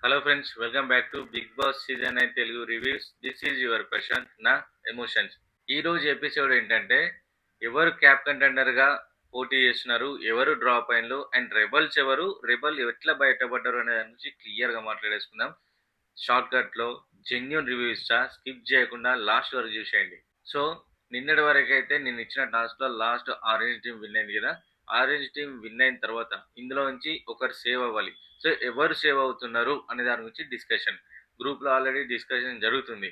Hello friends, welcome back to Bigg Boss season 9 Telugu reviews. This is your Prashanth, నా emotions. ఈ రోజు episode ఏంటంటే ఎవరు క్యాప్ కంటెండర్గా పోటీ చేస్తున్నారు, ఎవరు డ్రాప్ అయినలు అండ్ రెబల్స్ ఎవరు, రెబల్ ఎట్లా బయటపడ్డారు అనే దాని నుంచి క్లియర్గా మాట్లాడేసుకుందాం. షార్ట్ కట్లో జెన్యున్ రివ్యూ ఇస్తా, స్కిప్ చేయకుండా లాస్ట్ వరకు చూసేయండి. సో నిన్నటి వరకు అయితే నేను ఇచ్చిన టాస్క్లో లాస్ట్ ఆరెంజ్ టీం విన్ అయింది కదా. ఆరెంజ్ టీం విన్ అయిన తర్వాత ఇందులో నుంచి ఒకరు సేవ్ అవ్వాలి. సో ఎవరు సేవ్ అవుతున్నారు అనే దాని గురించి డిస్కషన్ గ్రూప్లో ఆల్రెడీ డిస్కషన్ జరుగుతుంది.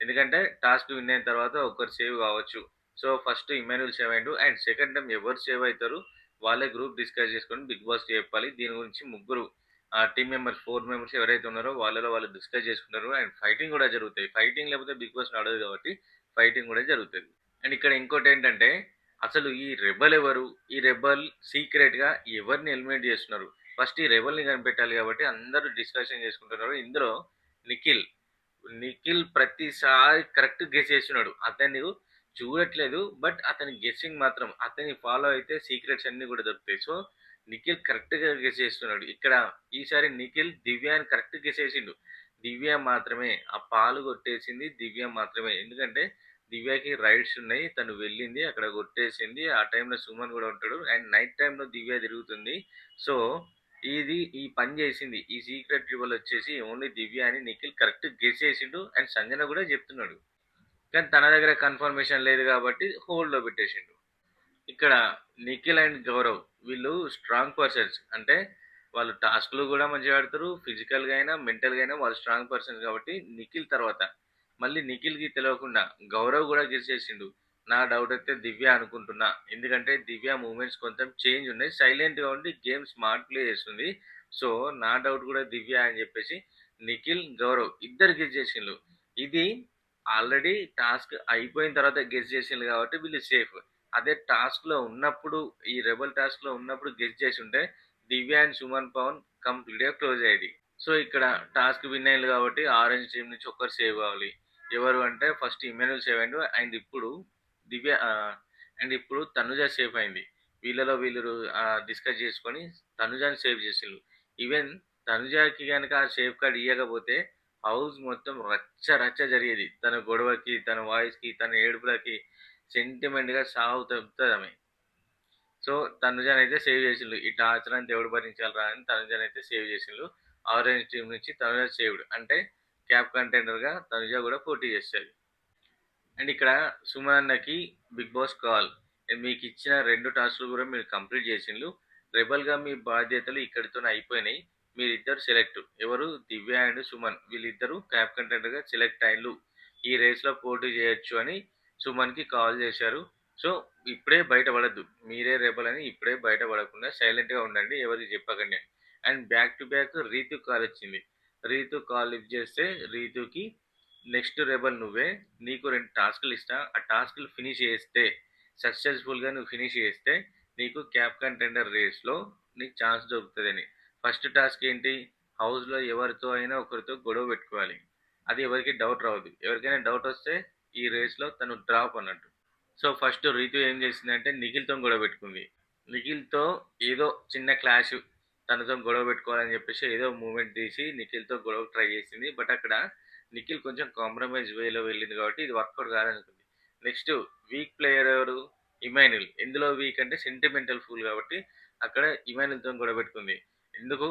ఎందుకంటే టాస్క్ విన్ అయిన తర్వాత ఒకరు సేవ్ కావచ్చు. సో ఫస్ట్ ఇమాన్యుల్ సేవ్ అయ్యిండు అండ్ సెకండ్ టైం ఎవరు సేవ్ అవుతారు వాళ్ళే గ్రూప్ డిస్కస్ చేసుకొని బిగ్ బాస్ చెప్పాలి. దీని గురించి ముగ్గురు టీమ్ మెంబర్స్ 4 మెంబర్స్ ఎవరైతే ఉన్నారో వాళ్ళలో వాళ్ళు డిస్కస్ చేసుకుంటారు అండ్ ఫైటింగ్ కూడా జరుగుతాయి. ఫైటింగ్ లేకపోతే బిగ్ బాస్ నడదు కాబట్టి ఫైటింగ్ కూడా జరుగుతుంది. అండ్ ఇక్కడ ఇంకోటి ఏంటంటే అసలు ఈ రెబల్ ఎవరు, ఈ రెబల్ సీక్రెట్ గా ఎవరిని ఎలిమినేట్ చేస్తున్నారు, ఫస్ట్ ఈ రెబల్ ని కనిపెట్టాలి. కాబట్టి అందరూ డిస్కషన్ చేసుకుంటున్నారు. ఇందులో నిఖిల్ నిఖిల్ ప్రతిసారి కరెక్ట్ గెస్ చేస్తున్నాడు. అతన్ని చూడట్లేదు బట్ అతని గెస్సింగ్ మాత్రం అతని ఫాలో అయితే సీక్రెట్స్ అన్ని కూడా దొరుకుతాయి. సో నిఖిల్ కరెక్ట్ గా గెస్ చేస్తున్నాడు. ఇక్కడ ఈసారి నిఖిల్ దివ్యాని కరెక్ట్ గెస్ చేసిండు. దివ్య మాత్రమే ఆ పాలు కొట్టేసింది, దివ్య మాత్రమే. ఎందుకంటే దివ్యకి రైట్స్ ఉన్నాయి, తను వెళ్ళింది అక్కడ కొట్టేసింది. ఆ టైంలో సుమన్ కూడా ఉంటాడు అండ్ నైట్ టైంలో దివ్య తిరుగుతుంది. సో ఈ పని చేసింది. ఈ సీక్రెట్ ట్రిబల్ వచ్చేసి ఓన్లీ దివ్య అని నిఖిల్ కరెక్ట్ గెస్ చేసిండు అండ్ సంజన కూడా చెప్తున్నాడు. కానీ తన దగ్గర కన్ఫర్మేషన్ లేదు కాబట్టి హోల్డ్ లో పెట్టేసిండు. ఇక్కడ నిఖిల్ అండ్ గౌరవ్ వీళ్ళు స్ట్రాంగ్ పర్సన్స్. అంటే వాళ్ళు టాస్క్లు కూడా మంచిగా ఆడతారు, ఫిజికల్గా అయినా మెంటల్గా అయినా వాళ్ళు స్ట్రాంగ్ పర్సన్స్. కాబట్టి నిఖిల్ తర్వాత మళ్ళీ నిఖిల్కి తెలియకుండా గౌరవ్ కూడా గెస్ చేసిండు. నా డౌట్ అయితే దివ్య అనుకుంటున్నా. ఎందుకంటే దివ్య మూమెంట్స్ కొంచెం చేంజ్ ఉన్నాయి, సైలెంట్గా ఉండి గేమ్ స్మార్ట్ ప్లే చేస్తుంది. సో నా డౌట్ కూడా దివ్య అని చెప్పేసి నిఖిల్ గౌరవ్ ఇద్దరు గెస్ చేసిండ్రు. ఇది ఆల్రెడీ టాస్క్ అయిపోయిన తర్వాత గెస్ చేసిండ్రు కాబట్టి వీళ్ళు సేఫ్. అదే టాస్క్ లో ఉన్నప్పుడు, ఈ రెబల్ టాస్క్ లో ఉన్నప్పుడు గెస్ట్ చేసి ఉంటే దివ్య అండ్ సుమన్ పవన్ కంప్లీట్ గా క్లోజ్ అయ్యేది. సో ఇక్కడ టాస్క్ విన్ అయ్యింది కాబట్టి ఆరెంజ్ టీం నుంచి ఒకరు సేవ్ కావాలి. ఎవరు అంటే ఫస్ట్ ఇమాన్యుల్ సేవ్ అయిండు అండ్ ఇప్పుడు దివ్య అండ్ ఇప్పుడు తనుజ సేఫ్ అయింది. వీళ్ళలో వీళ్ళు డిస్కస్ చేసుకొని తనుజాని సేవ్ చేసిండ్రు. ఈవెన్ తనుజాకి కనుక ఆ సేఫ్ కార్డ్ ఇవ్వకపోతే హౌస్ మొత్తం రచ్చ రచ్చ జరిగేది. తన గొడవకి, తన వాయిస్ కి, తన ఏడుపులకి సెంటిమెంట్ గా సాగు తప్పుతుంది ఆమె. సో తనుజాన్ అయితే సేవ్ చేసిండ్రు. ఈ టార్చర్ అని దేవుడు భరించాలరా అని తనుజాన్ అయితే సేవ్ చేసిండ్రు. ఆరెంజ్ టీం నుంచి తనుజ సేవ్డ్. అంటే క్యాప్ కంటెండర్ గా తనుజ కూడా పోటీ చేస్తుంది. అండ్ ఇక్కడ సుమన్ అన్నకి బిగ్ బాస్ కాల్, మీకు ఇచ్చిన 2 టాస్క్లు కూడా మీరు కంప్లీట్ చేసిండ్రు. రెబల్ గా మీ బాధ్యతలు ఇక్కడితోనే అయిపోయినాయి. మీరిద్దరు సెలెక్ట్. ఎవరు? దివ్య అండ్ సుమన్ వీళ్ళిద్దరు క్యాప్ కంటెండర్ గా సెలెక్ట్ అయిన్లు. ఈ రేస్ లో పోటీ చేయొచ్చు అని సుమన్ కి కాల్ చేశారు. సో ఇప్పుడే బయటపడద్దు, మీరే రెబల్ అని ఇప్పుడే బయటపడకుండా సైలెంట్ గా ఉండండి, ఎవరికి చెప్పకండి. And back to back Ritu call వచ్చింది. రీతు కాల్ లిఫ్ట్ చేస్తే రీతుకి నెక్స్ట్ రెబల్ నువ్వే, నీకు 2 టాస్క్లు ఇస్తా, ఆ టాస్క్లు ఫినిష్ చేస్తే సక్సెస్ఫుల్గా నువ్వు ఫినిష్ చేస్తే నీకు క్యాప్ కంటెండర్ రేస్లో నీకు ఛాన్స్ దొరుకుతుందని. ఫస్ట్ టాస్క్ ఏంటి? హౌస్లో ఎవరితో అయినా ఒకరితో గొడవ పెట్టుకోవాలి. అది ఎవరికి డౌట్ రావద్దు. ఎవరికైనా డౌట్ వస్తే ఈ రేస్లో తను డ్రాప్ అన్నట్టు. సో ఫస్ట్ రీతు ఏం చేసిందంటే నిఖిల్తో గొడవ పెట్టుకుంది. నిఖిల్తో ఏదో చిన్న క్లాష్, తనతో గొడవ పెట్టుకోవాలని చెప్పేసి ఏదో మూమెంట్ తీసి నిఖిల్తో గొడవ ట్రై చేసింది. బట్ అక్కడ నిఖిల్ కొంచెం కాంప్రమైజ్ వేలో వెళ్ళింది కాబట్టి ఇది వర్కౌట్ కాదనుకుంది. నెక్స్ట్ వీక్ ప్లేయర్ ఎవరు? ఇమాన్యుల్. ఎందులో వీక్ అంటే సెంటిమెంటల్ ఫూల్ కాబట్టి అక్కడ ఇమాన్యుల్తో గొడవ పెట్టుకుంది. ఎందుకు?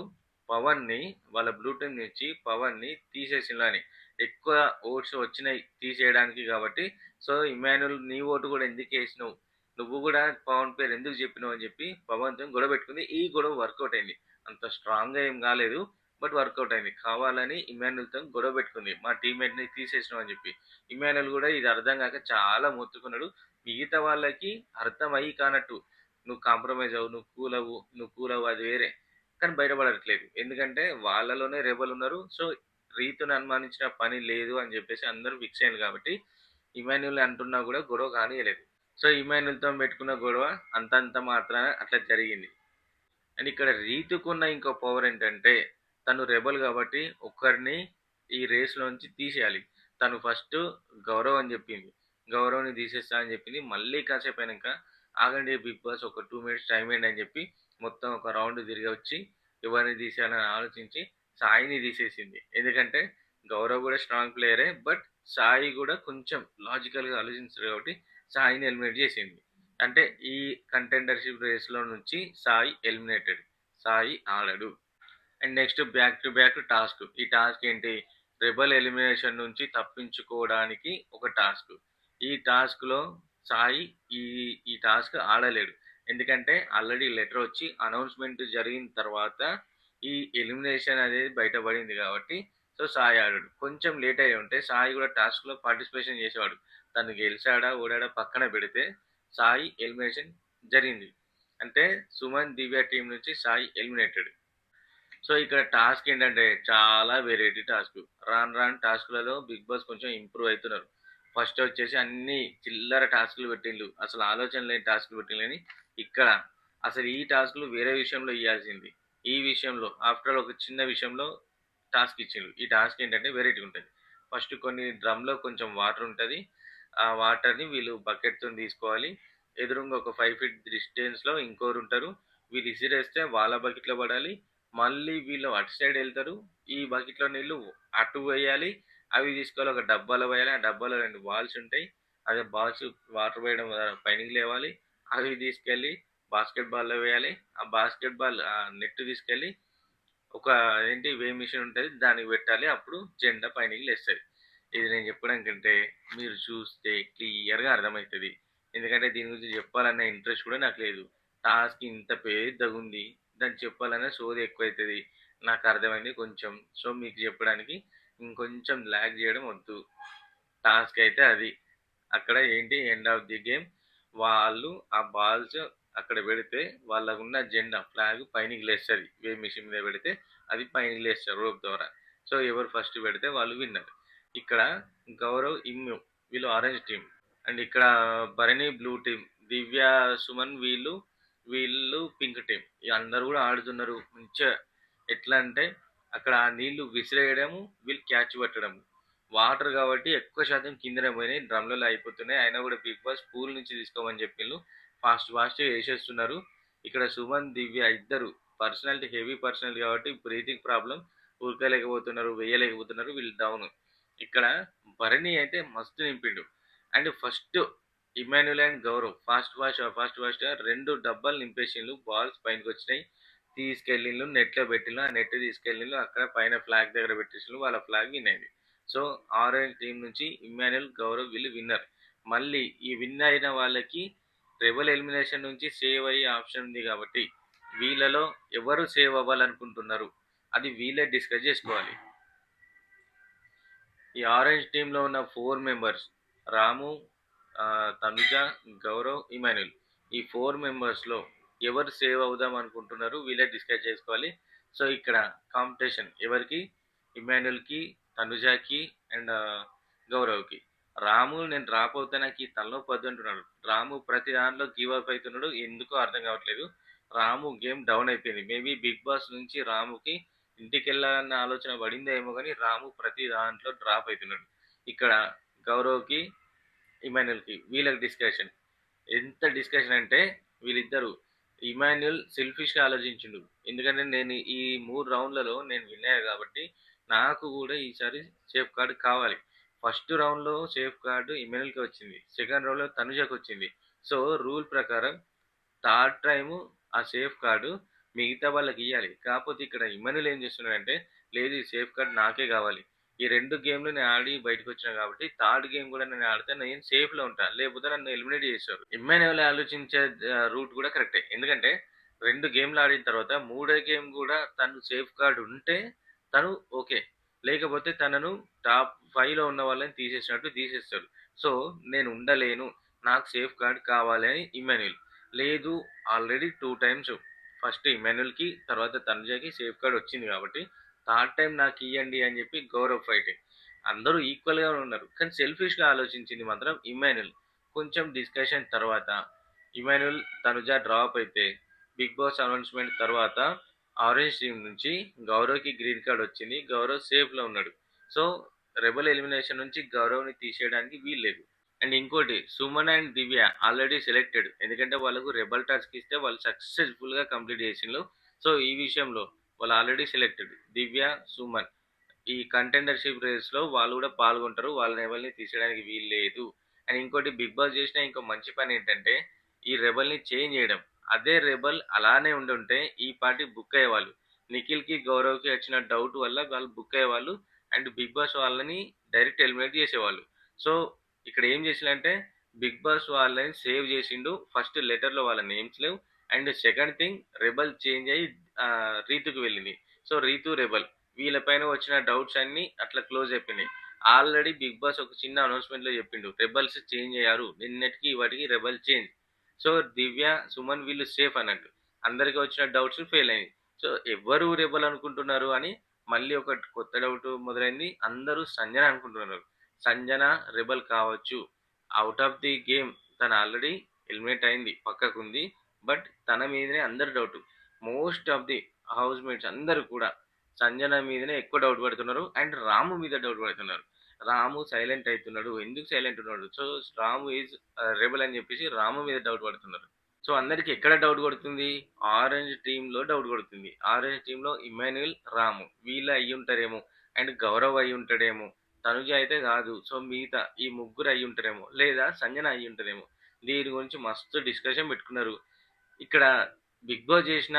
పవన్ని వాళ్ళ బ్లూ టీమ్ నుంచి పవన్ని తీసేసిండ్రు అని. ఎక్కువ ఓట్స్ వచ్చినాయి తీసేయడానికి కాబట్టి. సో ఇమాన్యుల్ నీ ఓటు కూడా ఎందుకు వేసినావు, నువ్వు కూడా పవన్ పేరు ఎందుకు చెప్పినావు అని చెప్పి పవన్తో గొడవ పెట్టుకుంది. ఈ గొడవ వర్కౌట్ అయింది. అంత స్ట్రాంగ్గా ఏం కాలేదు బట్ వర్కౌట్ అయింది. కావాలని ఇమాన్యుల్తో గొడవ పెట్టుకుంది, మా టీమ్మేట్ని తీసేసినావు అని చెప్పి. ఇమాన్యుల్ కూడా ఇది అర్థం కాక చాలా మొత్తుకున్నాడు. మిగతా వాళ్ళకి అర్థం అయ్యి కానట్టు నువ్వు కాంప్రమైజ్ అవ్వు, నువ్వు కూల్ అవ్వు, అది వేరే. కానీ బయటపడట్లేదు. ఎందుకంటే వాళ్ళలోనే రెబల్ ఉన్నారు. సో రీతుని అనుమానించిన పని లేదు అని చెప్పేసి అందరూ ఫిక్స్ అయ్యారు కాబట్టి ఇమాన్యుల్ అంటున్నా కూడా గొడవ కానియలేదు. సో ఇమాన్యుల్తో పెట్టుకున్న గొడవ అంతంత మాత్రాన అట్లా జరిగింది. అండ్ ఇక్కడ రీతుకున్న ఇంకో పవర్ ఏంటంటే తను రెబల్ కాబట్టి ఒకరిని ఈ రేస్లోంచి తీసేయాలి. తను ఫస్ట్ గౌరవ్ అని చెప్పింది, గౌరవ్ని తీసేస్తా అని చెప్పింది. మళ్ళీ కాసేపు అయినాక ఆగండి బిగ్ బాస్, ఒక 2 మినిట్స్ టైం ఏంటి అని చెప్పి మొత్తం ఒక రౌండ్ తిరిగి వచ్చి ఎవరిని తీసేయాలని ఆలోచించి సాయిని తీసేసింది. ఎందుకంటే గౌరవ్ కూడా స్ట్రాంగ్ ప్లేయరే. బట్ సాయి కూడా కొంచెం లాజికల్‌గా ఆలోచించాడు కాబట్టి సాయిని ఎలిమినేట్ చేసింది. అంటే ఈ కంటెండర్‌షిప్ రేస్‌లో నుంచి సాయి ఎలిమినేటెడ్. సాయి ఆడడు. And next back to back task. ఈ టాస్క్ ఏంటి? రెబల్ ఎలిమినేషన్ నుంచి తప్పించుకోవడానికి ఒక టాస్క్. ఈ టాస్క్‌లో సాయి ఈ ఈ టాస్క్ ఆడలేడు. ఎందుకంటే ఆల్రెడీ లెటర్ వచ్చి అనౌన్స్‌మెంట్ జరిగిన తర్వాత ఈ ఎలిమినేషన్ అనేది బయటపడింది కాబట్టి సో సాయి ఆడడు. కొంచెం లేట్ అయ్యి ఉంటే సాయి కూడా టాస్క్‌లో పార్టిసిపేషన్ చేసేవాడు. తను గెలిచాడా, ఓడాడా పక్కన పెడితే సాయి ఎలిమినేషన్ జరిగింది. అంటే సుమన్, దివ్య టీం నుంచి సాయి ఎలిమినేటెడ్. సో ఇక్కడ టాస్క్ ఏంటంటే చాలా వెరైటీ టాస్క్. రాను రాను టాస్క్‌లలో బిగ్ బాస్ కొంచెం ఇంప్రూవ్ అయితున్నారు. ఫస్ట్ వచ్చేసి అన్ని చిల్లర టాస్క్‌లు పెట్టిండ్రు. అసలు ఆలోచన లేని టాస్క్‌లు పెట్టిండ్రు గానీ, ఇక్కడ అసలు ఈ టాస్క్‌లు వేరే విషయంలో ఇయ్యాల్సింది. ఈ విషయంలో ఆఫ్టర్ ఆల్ ఒక చిన్న విషయంలో టాస్క్ ఇచ్చిండ్రు. ఈ టాస్క్ ఏంటంటే వెరైటీగా ఉంటది. ఫస్ట్ కొన్ని డ్రమ్‌లో కొంచెం వాటర్ ఉంటది. ఆ వాటర్‌ని వీళ్ళు బకెట్‌తోని తీసుకోవాలి. ఎదురుంగా ఒక 5 ఫీట్ డిస్టెన్స్‌లో ఇంకోరుంటారు. వీళ్ళు ఇసిరేస్తే వాళ్ళ బకెట్‌లో పడాలి. మళ్ళీ వీళ్ళు అటు సైడ్ వెళ్తారు. ఈ బకెట్‌లో నీళ్ళు అటు వేయాలి. అవి తీసుకెళ్ళి ఒక డబ్బాలో వేయాలి. ఆ డబ్బాలో 2 బాల్స్ ఉంటాయి. అదే బాల్స్ వాటర్ పోయడం పైనకి లేవాలి. అవి తీసుకెళ్ళి బాస్కెట్ బాల్‌లో వేయాలి. ఆ బాస్కెట్ బాల్ నెట్ తీసుకెళ్ళి ఒక వేయింగ్ మిషన్ ఉంటది. దానికి పెట్టాలి. అప్పుడు జెండా పైనకి లేస్తది. ఇది నేను చెప్పడం కంటే మీరు చూస్తే క్లియర్‌గా అర్థమైతది. ఎందుకంటే దీని గురించి చెప్పాలన్న ఇంట్రెస్ట్ కూడా నాకు లేదు. టాస్క్ ఇంత పెద్దగుంది. దాన్ని చెప్పాలన్నా సోది ఎక్కువైతది. నాకు అర్థమైంది కొంచెం. సో, మీకు చెప్పడానికి ఇంకొంచెం లాగ్ చేయడం వద్దు. టాస్క్ అయితే అది. అక్కడ ఏంటి ఎండ్ ఆఫ్ ది గేమ్ వాళ్ళు ఆ బాల్స్ అక్కడ పెడితే వాళ్ళకున్న జెండా ఫ్లాగ్ పైనకి లేస్తది. వేవ్ మిషన్ మీద పెడితే అది పైనకి లేస్తారు రోప్ ద్వారా. సో ఎవరు ఫస్ట్ పెడితే వాళ్ళు విన్నర్. ఇక్కడ గౌరవ్, ఇమ్ము వీళ్ళు ఆరెంజ్ టీమ్. అండ్ ఇక్కడ భరణి బ్లూ టీమ్. దివ్య, సుమన్ వీళ్ళు పింక్ టీమ్. అందరూ కూడా ఆడుతున్నారు మంచిగా. ఎట్లా అంటే అక్కడ ఆ నీళ్లు విసిరేయడము, వీళ్ళు క్యాచ్ పట్టడము. వాటర్ కాబట్టి ఎక్కువ శాతం కిందనే పోయినాయి. డ్రమ్‌లలో అయిపోతున్నాయి. అయినా కూడా బిగ్ బాస్ పూల్ నుంచి తీసుకోమని చెప్పిండ్రు. ఫాస్ట్‌గా ఏసేస్తున్నారు. ఇక్కడ సుమన్, దివ్య ఇద్దరు పర్సనాలిటీ హెవీ పర్సనాలిటీ కాబట్టి బ్రీతింగ్ ప్రాబ్లమ్. ఉరకలేకపోతున్నారు, వేయలేకపోతున్నారు. వీళ్ళు డౌన్. ఇక్కడ భరణి అయితే మస్తు నింపిండు. And first Emmanuel and Gaurav ఫాస్ట్‌గా 2 డబ్బాలు నింపేసిండ్రు. బాల్స్ పైనకొచ్చినాయి. తీసుకెళ్ళిండ్రు. నెట్‌లో పెట్టిండ్రు. ఆ నెట్ తీసుకెళ్ళిండ్రు. అక్కడ పైన ఫ్లాగ్ దగ్గర పెట్టేసిండ్రు. వాళ్ళ ఫ్లాగ్ విన్ అయింది. సో ఆరెంజ్ టీం నుంచి ఇమ్మాన్యుల్, గౌరవ్ వీళ్ళు విన్నర్. మళ్ళీ ఈ విన్ అయిన వాళ్ళకి రెబల్ ఎలిమినేషన్ నుంచి సేవ్ అయ్యే ఆప్షన్ ఉంది కాబట్టి వీళ్ళలో ఎవరు సేవ్ అవ్వాలనుకుంటున్నారు అది వీళ్ళే డిస్కస్ చేసుకోవాలి. ఈ ఆరెంజ్ టీంలో ఉన్న 4 మెంబర్స్ రాము, తనుజ, గౌరవ్, ఇమాన్యుల్. ఈ 4 మెంబర్స్‌లో ఎవరు సేవ్ అవుదాం అనుకుంటున్నారు వీళ్ళే డిస్కస్ చేసుకోవాలి. సో ఇక్కడ కాంపిటీషన్ ఎవరికి? ఇమాన్యుల్‌కి, తనుజకి అండ్ గౌరవ్‌కి. రాము నేను డ్రాప్ అవుతే నాకు ఈ తలనొప్పి అంటున్నాడు. రాము ప్రతి దాంట్లో గివ్ అప్ అవుతున్నాడు. ఎందుకో అర్థం కావట్లేదు. రాము గేమ్ డౌన్ అయిపోయింది. మేబీ బిగ్ బాస్ నుంచి రాముకి ఇంటికెళ్ళాలన్న ఆలోచన పడిందేమో గానీ రాము ప్రతి దాంట్లో డ్రాప్ అయితున్నాడు. ఇక్కడ గౌరవ్‌కి, ఇమాన్యుల్‌కి వీళ్ళకి డిస్కషన్. ఎంత డిస్కషన్ అంటే వీళ్ళిద్దరు ఇమాన్యుల్ సెల్ఫిష్‌గా ఆలోచించిండు. ఎందుకంటే నేను ఈ 3 రౌండ్‌లలో నేను విన్ అయ్యా కాబట్టి నాకు కూడా ఈసారి సేఫ్ కార్డ్ కావాలి. ఫస్ట్ రౌండ్‌లో సేఫ్ కార్డ్ ఇమాన్యుల్‌కే వచ్చింది. సెకండ్ రౌండ్‌లో తనుజకొచ్చింది. సో రూల్ ప్రకారం థర్డ్ టైము ఆ సేఫ్ కార్డు మిగతా వాళ్ళకియ్యాలి. కాపోతే ఇక్కడ ఇమ్మాన్యుల్ ఏం చేస్తున్నాడంటే, లేదు ఈ సేఫ్ కార్డ్ నాకే కావాలి. ఈ 2 గేమ్‌లు నేను ఆడి బయటకొచ్చినా కాబట్టి, థర్డ్ గేమ్ కూడా నేను ఆడితే నేను సేఫ్‌లో ఉంటా. లేకపోతే నన్ను ఎలిమినేట్ చేస్తారు. ఇమ్మాన్యుల్ ఆలోచించే రూట్ కూడా కరెక్టే. ఎందుకంటే 2 గేమ్‌లు ఆడిన తర్వాత మూడో గేమ్ కూడా తను సేఫ్ కార్డ్ ఉంటే తను ఓకే. లేకపోతే తనను టాప్ 5లో ఉన్న వాళ్ళని తీసేసినట్టు తీసేస్తాడు. సో నేను ఉండలేను. నాకు సేఫ్ కార్డ్ కావాలి అని ఇమ్మాన్యుల్. లేదు ఆల్రెడీ 2 టైమ్స్ ఫస్ట్ ఇమాన్యుల్‌కి, తర్వాత తనుజకి సేఫ్ కార్డ్ వచ్చింది కాబట్టి, థర్డ్ టైమ్ నాకియ్యండి అని చెప్పి గౌరవ్ ఫైటింగ్. అందరూ ఈక్వల్‌గానే ఉన్నారు. కానీ సెల్ఫిష్‌గా ఆలోచించింది మాత్రం ఇమాన్యుల్. కొంచెం డిస్కషన్ తర్వాత ఇమాన్యుల్, తనుజ డ్రాప్ అయితే బిగ్ బాస్ అనౌన్స్‌మెంట్ తర్వాత ఆరెంజ్ టీమ్ నుంచి గౌరవ్‌కి గ్రీన్ కార్డ్ వచ్చింది. గౌరవ్ సేఫ్‌లో ఉన్నాడు. సో రెబెల్ ఎలిమినేషన్ నుంచి గౌరవ్‌ని తీసేయడానికి వీల్లేదు. అండ్ ఇంకోటి Suman and Divya already selected. ఎందుకంటే వాళ్ళకు రెబల్ టాస్క్ ఇస్తే వాళ్ళు సక్సెస్ఫుల్‌గా కంప్లీట్ చేసిండ్రు. సో ఈ విషయంలో వాళ్ళు ఆల్రెడీ సెలెక్టెడ్. దివ్య, సుమన్ ఈ కంటెండర్‌షిప్ రేస్‌లో వాళ్ళు గూడా పాల్గొంటారు. వాళ్ళని ఎవరిని తీసేయడానికి వీల్లేదు. అండ్ ఇంకోటి 'బిగ్ బాస్' చేసిన ఇంకో మంచి పనేంటంటే, ఈ 'రెబెల్‌ని' చేంజ్ జేయడం. అదే 'రెబెల్' అలానే ఉండుంటే ఈ పాటికి బుక్ అయ్యేవాళ్ళు. నిఖిల్‌కి, గౌరవ్‌కి వచ్చిన డౌట్ వల్ల వాళ్ళు బుక్ అయ్యేవాళ్ళు. అండ్ 'బిగ్ బాస్' వాళ్ళని డైరెక్ట్ ఎలిమినేట్ చేసేవాళ్ళు. సో, ఇక్కడ ఏం చేసిండంటే 'బిగ్ బాస్' వాళ్ళని సేవ్ చేసిండు. ఫస్ట్ లెటర్‌లో వాళ్ళ నేమ్స్ లేవు. And second thing 'rebel' change అయ్యి 'రీతు'కి వెళ్ళింది. సో, 'రీతు', 'రెబెల్' వీళ్ళ పైన వచ్చిన డౌట్స్ అన్నీ అట్లా క్లోజ్ అయిపోయినాయి. ఆల్రెడీ 'బిగ్ బాస్' ఒక చిన్న అనౌన్స్‌మెంట్‌లో చెప్పిండు. 'రెబెల్స్' చేంజ్ అయ్యారు. నిన్నటికి ఇవాటికి 'రెబెల్' చేంజ్. సో, 'దివ్య', 'సుమన్' వీళ్ళు సేఫ్ అన్నట్టు. అందరికి వచ్చిన డౌట్స్ ఫెయిల్ అయినాయి. సో, ఎవ్వరు 'రెబెల్' అనుకుంటున్నారు అని మళ్ళీ ఒక కొత్త డౌట్ మొదలైంది. అందరూ 'సంజన' అనుకుంటున్నారు. 'సంజన' 'రెబెల్' కావచ్చు. ఔట్ ఆఫ్ ది గేమ్ తను ఆల్రెడీ ఎలిమినేట్ అయింది. పక్కకుంది. బట్ తన మీదనే అందరు doubt. Most of the housemates అందరూ కూడా సంజన మీదనే ఎక్కువ డౌట్ పడుతున్నారు. అండ్ రాము మీద డౌట్ పడుతున్నారు. రాము సైలెంట్ అయితున్నాడు. ఎందుకు సైలెంట్ ఉన్నాడు? సో, రాము ఈజ్ రెబెల్ అని చెప్పేసి రాము మీద డౌట్ పడుతున్నారు. సో, అందరికి ఎక్కడ డౌట్ కొడుతుంది? ఆరెంజ్ టీమ్‌లో డౌట్ కొడుతుంది. ఆరెంజ్ టీమ్‌లో ఇమ్మాన్యుయల్, రాము వీళ్ళు అయ్యుంటారేమో. అండ్ గౌరవ్ అయ్యుంటాడేమో. తనుజ అయితే కాదు. సో, మిగతా ఈ ముగ్గురు అయ్యుంటారేమో. లేదా సంజన అయ్యుంటదేమో. దీని గురించి మస్తు డిస్కషన్ పెట్టుకున్నారు. ఇక్కడ 'బిగ్ బాస్' చేసిన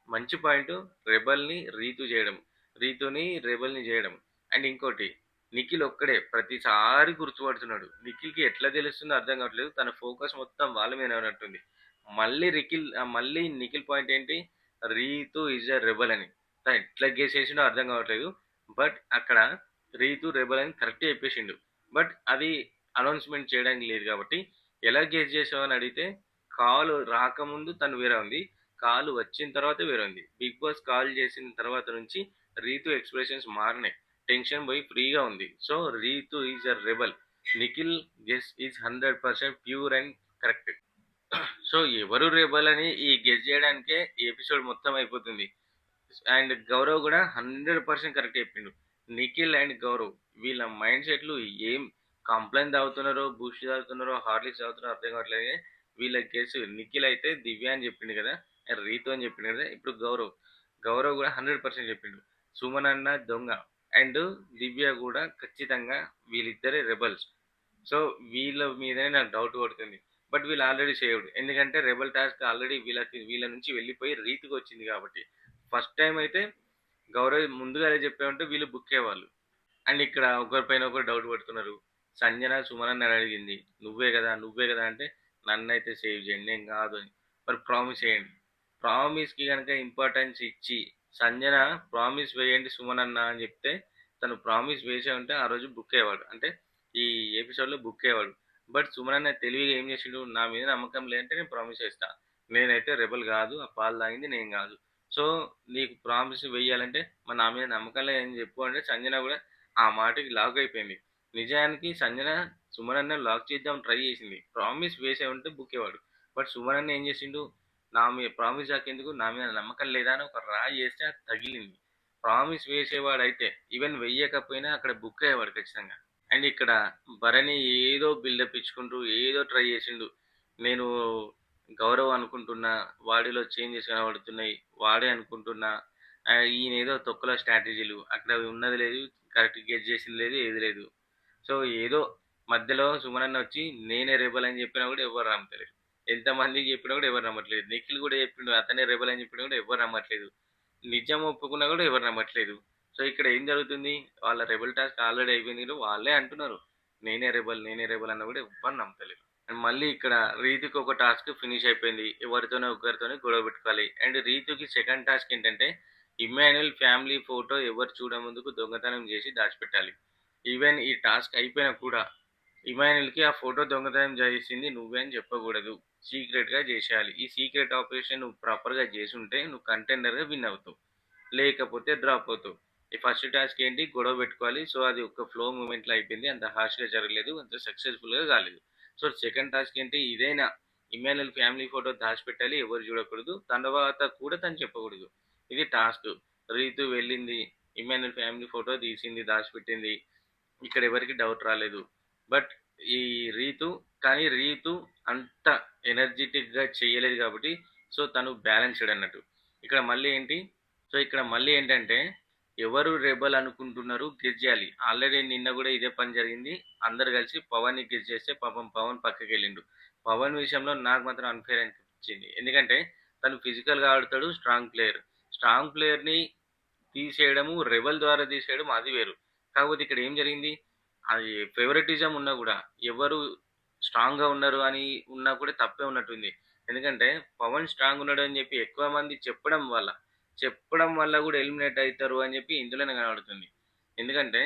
మంచి పాయింట్ 'రెబెల్‌ని' రీతు చేయడం. 'రీతుని' 'రెబెల్‌ని' చేయడం. అండ్ ఇంకోటి నిఖిల్ ఒక్కడే ప్రతిసారి గుర్తుపడుతున్నాడు. నిఖిల్‌కి ఎట్లా తెలుస్తుందో అర్థం కావట్లేదు. తన ఫోకస్ మొత్తం వాళ్ళ మీదనే ఉన్నట్టుంది. మళ్ళీ నిఖిల్ పాయింట్ ఏంటి? 'రీతు ఈజ్ ఎ రెబెల్' అని. తను ఎట్లా గెస్ చేసిండో అర్థం కావట్లేదు. బట్ అక్కడ 'రీతు రెబెల్' అని కరెక్టే చెప్పేసిండు. బట్ అది అనౌన్స్‌మెంట్ చేయడానికి లేదు కాబట్టి ఎలా గెస్ చేసావు అని అడిగితే కాల్ రాకముందు తను వేరే ఉంది. కాల్ వచ్చిన తర్వాత వేరే ఉంది. 'బిగ్ బాస్' కాల్ చేసిన తర్వాత నుంచి రీతు ఎక్స్‌ప్రెషన్స్ మారినాయి. టెన్షన్ పోయి ఫ్రీగా ఉంది. So, 'Ritu is a rebel.' Nikhil guess is 100% pure and correct. So, ఎవరు రెబెల్ అని ఈ గెస్ చేయడానికే ఈ ఎపిసోడ్ మొత్తం అయిపోతుంది. అండ్ గౌరవ్ కూడా 100% కరెక్ట్ చెప్పిండు. నిఖిల్ అండ్ గౌరవ్ వీళ్ళ మైండ్ సెట్లు ఏం కంప్లైంట్ తాగుతున్నారో, బూస్ట్ తాగుతున్నారో, హార్లిక్స్ తాగుతున్నారో అర్థం కావట్లేదు కానీ వీళ్ళ కేసు నిఖిల్ అయితే దివ్య అని చెప్పిండు కదా, అండ్ రీతు అని చెప్పిండు కదా, ఇప్పుడు గౌరవ్ కూడా 100% చెప్పిండు. సుమన్ అన్న దొంగ అండ్ దివ్య కూడా ఖచ్చితంగా వీళ్ళిద్దరే రెబల్స్. సో, వీళ్ళ మీదనే నాకు డౌట్ కొడుతుంది. బట్ వీళ్ళు ఆల్రెడీ సేవ్డ్. ఎందుకంటే రెబెల్ టాస్క్ ఆల్రెడీ వీళ్ళ నుంచి వెళ్ళిపోయి రీతికి వచ్చింది కాబట్టి. ఫస్ట్ టైం అయితే గౌరవ్ ముందుగానే చెప్పామంటే వీళ్ళు బుక్ అయ్యేవాళ్ళు. అండ్ ఇక్కడ ఒకరిపైన ఒకరు డౌట్ పడుతున్నారు. సంజన సుమన్ అని అడిగింది. నువ్వే కదా అంటే నన్నైతే సేవ్ చేయండి. నేను కాదు అని. మరి ప్రామిస్ చేయండి. ప్రామిస్‌కి గనక ఇంపార్టెన్స్ ఇచ్చి సంజన ప్రామిస్ వేయండి సుమన్ అన్న అని చెప్తే తను ప్రామిస్ వేసే ఉంటే ఆ రోజు బుక్ అయ్యేవాడు. అంటే ఈ ఎపిసోడ్‌లో బుక్ అయ్యేవాడు. బట్ సుమన్ అన్న తెలివిగా ఏం చేసిండు? నా మీద నమ్మకం లేదంటే నేను ప్రామిస్ చేస్తా. నేనైతే రెబెల్ కాదు. ఆ పాలు తాగింది నేను కాదు. సో, నీకు ప్రామిస్ వెయ్యాలంటే మరి నా మీద నమ్మకం లేదని చెప్పు అంటే సంజన కూడా ఆ మాటకి లాక్ అయిపోయింది. నిజానికి సంజన సుమన్ అన్న లాక్ చేద్దాం ట్రై చేసింది. ప్రామిస్ వేసే ఉంటే బుక్ అయ్యేవాడు. బట్ సుమన్ అన్న ఏం చేసిండు? నా మీద ప్రామిస్ నాకెందుకు? నా మీద నమ్మకం లేదా? అని ఒక రాయి ఏస్తే అది తగిలింది. ప్రామిస్ వేసేవాడైతే ఈవెన్ వెయ్యకపోయినా అక్కడ బుక్ అయ్యేవాడు ఖచ్చితంగా. అండ్ ఇక్కడ భరణి ఏదో బిల్డప్ ఇచ్చుకుంటూ ఏదో ట్రై చేసిండు. నేను గౌరవ్ అనుకుంటున్నా, వాడిలో చేంజెస్ కనబడుతున్నాయి. వాడే అనుకుంటున్నా. ఈయనేదో తొక్కలో స్ట్రాటజీలు. అక్కడ ఉన్నది లేదు, కరెక్ట్ గెస్ చేసింది లేదు, ఏది లేదు. సో, ఏదో మధ్యలో సుమనన్న వచ్చి నేనే రెబెల్ అని చెప్పినా కూడా ఎవరు నమ్మట్లేదు. ఎంతమందికి చెప్పినా కూడా ఎవరు నమ్మట్లేదు. నిఖిల్ కూడా చెప్పిండు అతనే రెబెల్ అని చెప్పినా కూడా ఎవరు నమ్మట్లేదు. నిజం ఒప్పుకున్నా కూడా ఎవరు నమ్మట్లేదు. సో, ఇక్కడ ఏం జరుగుతుంది? వాళ్ళ రెబెల్ టాస్క్ ఆల్రెడీ అయిపోయింది కదా! వాళ్ళే అంటున్నారు. నేనే రెబెల్ అన్నా కూడా ఎవ్వరు నమ్మతలేరు. అండ్ మళ్ళీ ఇక్కడ రీతుకి ఒక టాస్క్ ఫినిష్ అయిపోయింది. ఒకరితోనే గొడవ పెట్టుకోవాలి. అండ్ రీతుకి సెకండ్ టాస్క్ ఏంటంటే ఇమ్మాన్యుయల్ ఫ్యామిలీ ఫోటో ఎవరు చూడముందుకు దొంగతనం చేసి దాచిపెట్టాలి. ఈవెన్ ఈ టాస్క్ అయిపోయినా కూడా ఇమాన్యుల్‌కి ఆ ఫోటో దొంగతనం చేసింది నువ్వే అని చెప్పకూడదు. సీక్రెట్‌గా చేసేయాలి. ఈ సీక్రెట్ ఆపరేషన్ నువ్వు ప్రాపర్‌గా చేసుంటే నువ్వు కంటెండర్‌గా విన్ అవుతావు. లేకపోతే డ్రాప్ అవుతావు. ఈ ఫస్ట్ టాస్క్ ఏంటి? గొడవ పెట్టుకోవాలి. సో, అది ఒక ఫ్లో మూవ్‌మెంట్‌లో అయిపోయింది. అంత హార్ష్‌గా జరగలేదు. అంత సక్సెస్‌ఫుల్‌గా కాలేదు. సో, సెకండ్ టాస్క్ ఏంటి? ఇదైనా ఇమ్మాన్యుయల్ ఫ్యామిలీ ఫోటో దాచిపెట్టాలి. ఎవరు చూడకూడదు. తర్వాత కూడా తను చెప్పకూడదు. ఇది టాస్క్. రీతు వెళ్ళింది. ఇమ్మాన్యుయల్ ఫ్యామిలీ ఫోటో తీసింది, దాచిపెట్టింది. ఇక్కడ ఎవరికీ డౌట్ రాలేదు. బట్ ఈ రీతు అంత ఎనర్జిటిక్‌గా చేయలేదు కాబట్టి సో, తను బ్యాలెన్స్‌డ్ అన్నట్టు. ఇక్కడ మళ్ళీ ఏంటి? సో, ఇక్కడ మళ్ళీ ఏంటంటే, ఎవరు రెబెల్ అనుకుంటున్నారు గెస్ జేయాలి. ఆల్రెడీ నిన్న గూడా ఇదే పని జరిగింది. అందరూ కలిసి పవన్‌ని గెస్ చేస్తే పాపం పవన్ పక్కకెళ్ళిండు. పవన్ విషయంలో నాకు మాత్రం అన్‌ఫెయిర్ అనిపించింది. ఎందుకంటే, తను ఫిజికల్‌గా ఆడతాడు. Strong player. స్ట్రాంగ్ ప్లేయర్‌ని తీసేయడము, రెబెల్ ద్వారా తీసేయడం అది వేరు. కాకపోతే ఇక్కడ ఏం జరిగింది? అది ఫేవరెటిజం ఉన్నా గూడా, ఎవరు స్ట్రాంగ్‌గా ఉన్నారు అని ఉన్నా కూడా తప్పే ఉన్నట్టుంది. ఎందుకంటే, పవన్ స్ట్రాంగ్ ఉన్నాడని జెప్పి ఎక్కువ మంది చెప్పడం వల్ల గూడా ఎలిమినేట్ అయితారు అని జెప్పి ఇందులోనే కనబడుతుంది. ఎందుకంటే,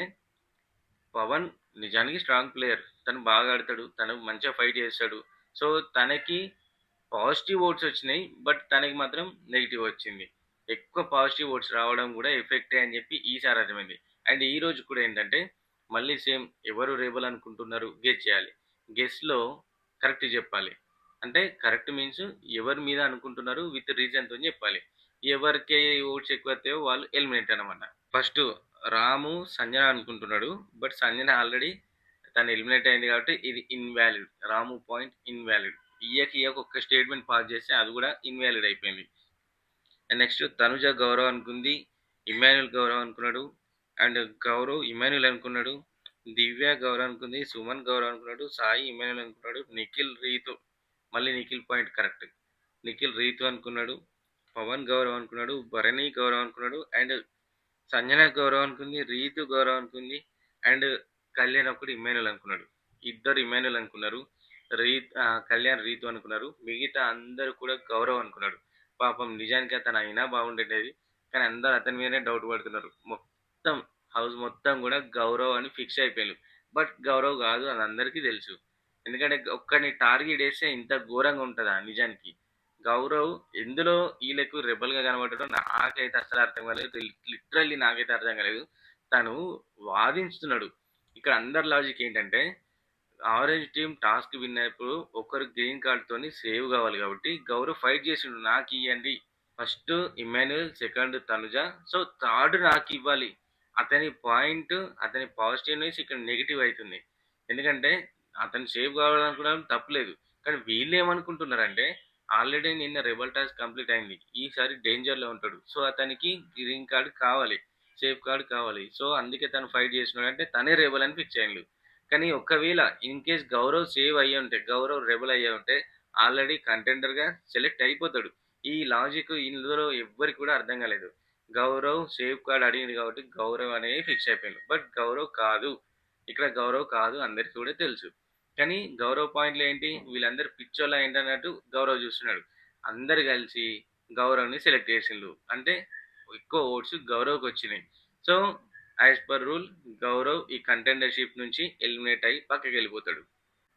పవన్ నిజానికి స్ట్రాంగ్ ప్లేయర్. తను బాగా ఆడతాడు. తను మంచిగా ఫైట్ చేస్తాడు. సో, తనకి పాజిటివ్ ఓట్స్ వచ్చినాయి. బట్ తనకి మాత్రం నెగెటివ్ వచ్చింది. ఎక్కువ పాజిటివ్ ఓట్స్ రావడం గూడా ఎఫెక్టే అని జెప్పి ఈసారి అర్థమైంది. అండ్ ఈరోజు కూడా ఏంటంటే, మళ్ళీ సేమ్ ఎవరు రేబుల్ అనుకుంటున్నారు గెస్ చేయాలి. గెస్‌లో కరెక్ట్ జెప్పాలి. అంటే కరెక్ట్ మీన్స్ ఎవరి మీద అనుకుంటున్నారు విత్ రీజన్‌తోని జెప్పాలి. ఎవరికి ఓట్స్ ఎక్కువొత్తాయో వాళ్ళు ఎలిమినేట్ అన్నమాట. ఫస్ట్ రాము సంజన అనుకుంటున్నాడు. బట్ సంజన ఆల్రెడీ తను ఎలిమినేట్ అయింది కాబట్టి ఇది ఇన్‌వాలిడ్. రాము పాయింట్ ఇన్‌వాలిడ్. ఇయ్యక ఒక్క స్టేట్మెంట్ పాస్ చేస్తే అది కూడా ఇన్‌వాలిడ్ అయిపోయింది. అండ్ నెక్స్ట్ తనుజ గౌరవ్ అనుకుంది. ఇమ్మాన్యుల్ గౌరవ్ అనుకున్నాడు. అండ్ గౌరవ్ ఇమ్మాన్యుల్ అనుకున్నాడు. దివ్య గౌరవ్ అనుకుంది. సుమన్ గౌరవ్ అనుకున్నాడు. సాయి ఇమ్మాన్యుల్ అనుకున్నాడు. నిఖిల్ రీతు మళ్ళీ నిఖిల్ పాయింట్ కరెక్ట్. నిఖిల్ రీతు అనుకున్నాడు. పవన్ గౌరవ్ అనుకున్నాడు. భరణి గౌరవ్ అనుకున్నాడు. అండ్ సంజన గౌరవ్ అనుకుంది. రీతు గౌరవ్ అనుకుంది. అండ్ కళ్యాణ్ ఒకడు ఇమ్మాన్యుల్ అనుకున్నాడు. ఇద్దరు ఇమ్మాన్యుల్ అనుకున్నారు. కళ్యాణ్ రీతు అనుకున్నారు. మిగతా అందరూ కూడా గౌరవ్ అనుకున్నాడు. పాపం నిజానికి అతను అయినా బాగుండేది. కానీ అందరూ అతని మీదనే డౌట్ పడుతున్నారు. మొత్తం హౌస్ మొత్తం కూడా గౌరవ్ అని ఫిక్స్ అయిపోయారు. బట్ గౌరవ్ కాదు అని అందరికీ తెలుసు. ఎందుకంటే ఒక్కడిని టార్గెట్ వేస్తే ఇంత ఘోరంగా ఉంటుందా నిజానికి. గౌరవ్ ఎందులో ఈళ్ళకు రెబెల్‌గా కనపడ్డాడో నాకైతే అస్సలు అర్థం కాలేదు. లిటరల్లీ నాకైతే అర్థం కాలేదు. తను వాదించుతున్నాడు. ఇక్కడ అందరి లాజిక్ ఏంటంటే, ఆరెంజ్ టీమ్ టాస్క్ విన్ అయినప్పుడు ఒకరు గ్రీన్ కార్డ్‌తోని సేవ్ కావాలి కాబట్టి గౌరవ్ ఫైట్ చేసిండు. నాకియ్యండి. First Emmanuel, second Tanuja. So, third నాకివ్వాలి. అతని పాయింట్, అతని పాజిటివ్‌నెస్ ఇక్కడ నెగెటివ్ అయితుంది. ఎందుకంటే అతను సేవ్ కావాలనుకోవడం తప్పులేదు. కానీ వీళ్ళేమనుకుంటున్నారంటే ఆల్రెడీ నిన్న రెబెల్ టాస్క్ కంప్లీట్ అయింది. ఈసారి డేంజర్‌లో ఉంటాడు. సో, అతనికి గ్రీన్ కార్డ్ కావాలి. సేఫ్ కార్డ్ కావాలి. సో, అందుకే తను ఫైట్ చేస్తున్నాడంటే తనే రెబెల్ అని ఫిక్స్ అయిండు. కానీ ఒకవేళ ఇన్‌కేస్ గౌరవ్ సేవ్ అయ్యుంటే, గౌరవ్ రెబెల్ అయ్యుంటే ఆల్రెడీ కంటెండర్‌గా సెలెక్ట్ అయిపోతాడు. ఈ లాజిక్ ఇందులో ఎవ్వరికి కూడా అర్థం కాలేదు. గౌరవ్ సేఫ్ కార్డ్ అడిగిండు కాబట్టి గౌరవ్ అనేది ఫిక్స్ అయిపోయిండు. బట్ గౌరవ్ కాదు. ఇక్కడ గౌరవ్ కాదు అందరికి కూడా తెలుసు. కానీ గౌరవ్ పాయింట్‌లో ఏంటి వీళ్ళందరూ పిచ్చోళ్ళ ఏంటన్నట్టు గౌరవ్ చూస్తున్నాడు. అందరూ కలిసి గౌరవ్‌ని సెలెక్ట్ చేసిండ్రు. అంటే ఎక్కువ ఓట్స్ గౌరవ్‌కి వచ్చినాయి. So, as per rule Gaurav ఈ కంటెండర్‌షిప్ నుంచి ఎలిమినేట్ అయ్యి పక్కకెళ్ళిపోతాడు.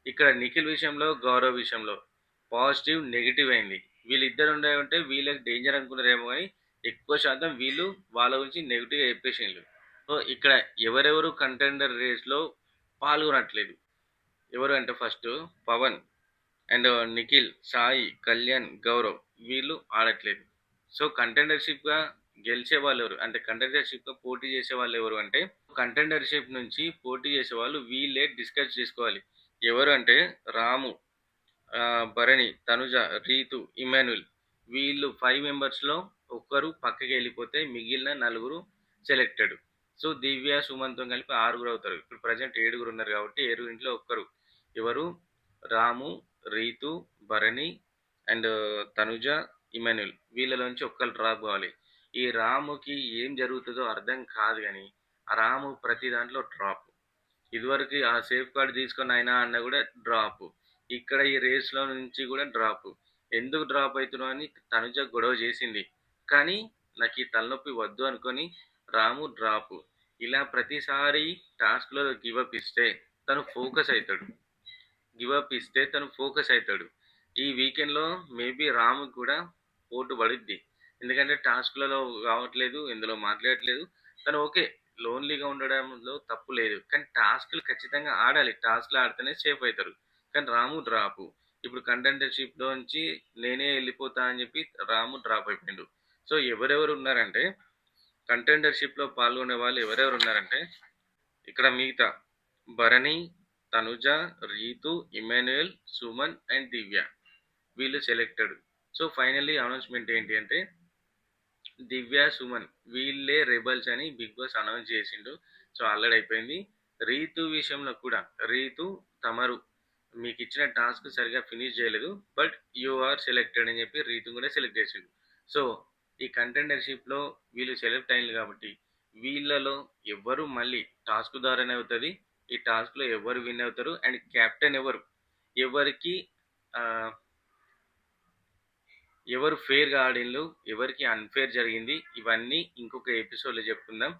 ఇక్కడ నిఖిల్ విషయంలో, గౌరవ్ విషయంలో పాజిటివ్, నెగెటివ్ అయింది. వీళ్ళిద్దరు ఉంటే వీళ్ళకి డేంజర్ అనుకున్నారేమో గానీ ఎక్కువ శాతం వీళ్ళు వాళ్ళ గురించి నెగెటివ్‌గా చెప్పేసిండ్రు. సో, ఇక్కడ ఎవరెవరు కంటెండర్ రేస్‌లో పాల్గొనట్లేదు. ఎవరు అంటే ఫస్ట్ పవన్ అండ్ నిఖిల్, సాయి, కళ్యాణ్, గౌరవ్ వీళ్ళు ఆడట్లేదు. సో, కంటెండర్‌షిప్‌గా గెలిచే వాళ్ళెవరు? అంటే కంటెండర్‌షిప్‌గా పోటీ చేసే వాళ్ళెవరు అంటే, కంటెండర్‌షిప్ నుంచి పోటీ చేసేవాళ్ళు వీళ్ళే డిస్కస్ చేసుకోవాలి. ఎవరు అంటే రాము, భరణి, తనుజ, రీతు, ఇమ్మాన్యుల్ వీళ్ళు 5 మెంబర్స్‌లో ఒక్కరు పక్కకెళ్ళిపోతే మిగిలిన నలుగురు సెలెక్టెడ్. సో, దివ్య, సుమన్‌తో కలిపి ఆరుగురు అవుతారు. ఇప్పుడు ప్రెజెంట్ ఏడుగురు ఉన్నారు కాబట్టి ఏడుగురింట్లో ఒక్కరు. ఎవరు? రాము, రీతు, భరణి అండ్ తనుజ, ఇమ్మాన్యుల్ వీళ్ళలోంచి ఒక్కళ్ళు డ్రాప్ కావాలి. ఈ రాముకి ఏం జరుగుతుందో అర్థం కాదు గానీ, ఆ రాము ప్రతి దాంట్లో డ్రాప్. ఇదివరకు ఆ సేఫ్ కార్డ్ తీసుకొని అయినా అన్న కూడా డ్రాప్. ఇక్కడ ఈ రేస్‌లో నుంచి కూడా డ్రాప్. ఎందుకు డ్రాప్ అయితున్నావు అని తనుజ గొడవ చేసింది. కానీ నాకు ఈ తలనొప్పి వద్దు అనుకోని రాము డ్రాప్. ఇలా ప్రతిసారి టాస్క్‌లో గివ్ అప్ ఇస్తే తను ఫోకస్ అయితాడు. గివ్ అప్ ఇస్తే తను ఫోకస్ అయితాడు. ఈ వీకెండ్‌లో మేబీ రాముకి కూడా పోటు పడిద్ది. ఎందుకంటే టాస్క్‌లలో కావట్లేదు, ఇందులో మాట్లాడట్లేదు. తను ఓకే. లోన్‌లీగా ఉండడంలో తప్పు లేదు. కానీ టాస్క్‌లు ఖచ్చితంగా ఆడాలి. టాస్క్‌లు ఆడితేనే సేఫ్ అయితారు. కానీ రాము డ్రాపు. ఇప్పుడు కంటెండర్‌షిప్‌లోంచి నేనే ఎళ్ళిపోతా అని చెప్పి రాము డ్రాప్ అయిపోయిండు. సో, ఎవరెవరు ఉన్నారంటే కంటెండర్‌షిప్‌లో పాల్గొనే వాళ్ళు ఎవరెవరు ఉన్నారంటే ఇక్కడ మిగతా భరణి, తనుజ, రీతు, ఇమ్మాన్యుయల్, సుమన్ అండ్ దివ్య వీళ్ళు సెలెక్టెడ్. సో, ఫైనల్లీ అనౌన్స్‌మెంట్ ఏంటి అంటే దివ్య, సుమన్ వీళ్ళే రెబల్స్ అని బిగ్ బాస్ అనౌన్స్ చేసిండు. సో ఆల్రెడీ అయిపోయింది. రీతు విషయంలో కూడా రీతు తమరు మీకు ఇచ్చిన టాస్క్ సరిగా ఫినిష్ చేయలేదు. బట్ యు ఆర్ సెలెక్టెడ్ అని చెప్పి రీతు కూడా సెలెక్ట్ చేసిండు. సో ఈ కంటెండర్షిప్లో వీళ్ళు సెలెక్ట్ అయ్యింది కాబట్టి వీళ్ళలో ఎవరు మళ్ళీ టాస్క్ ద్వారానే అవుతుంది. ఈ టాస్క్లో ఎవరు విన్ అవుతారు అండ్ కెప్టెన్ ఎవరు, ఎవరికి ఆ, ఎవరు ఫెయిర్‌గా ఆడిన్లు, ఎవరికి అన్‌ఫెయిర్ జరిగింది, ఇవన్నీ ఇంకొక ఎపిసోడ్‌లో చెప్పుకుందాం.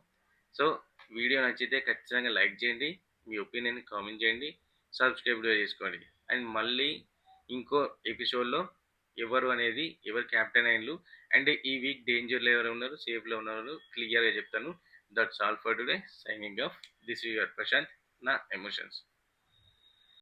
సో, వీడియో నచ్చితే ఖచ్చితంగా లైక్ చేయండి. మీ ఒపీనియన్ కామెంట్ చేయండి. సబ్స్క్రైబ్ కూడా చేసుకోండి. అండ్ మళ్ళీ ఇంకో ఎపిసోడ్‌లో ఎవరు అనేది ఎవరు కెప్టెన్ అయ్యిండ్లు అండ్ ఈ వీక్ డేంజర్‌లో ఎవరు ఉన్నారు, సేఫ్‌లో ఉన్నారు క్లియర్‌గా చెప్తాను. That's all for today. Signing off. This is your Prashanth. నా ఎమోషన్స్.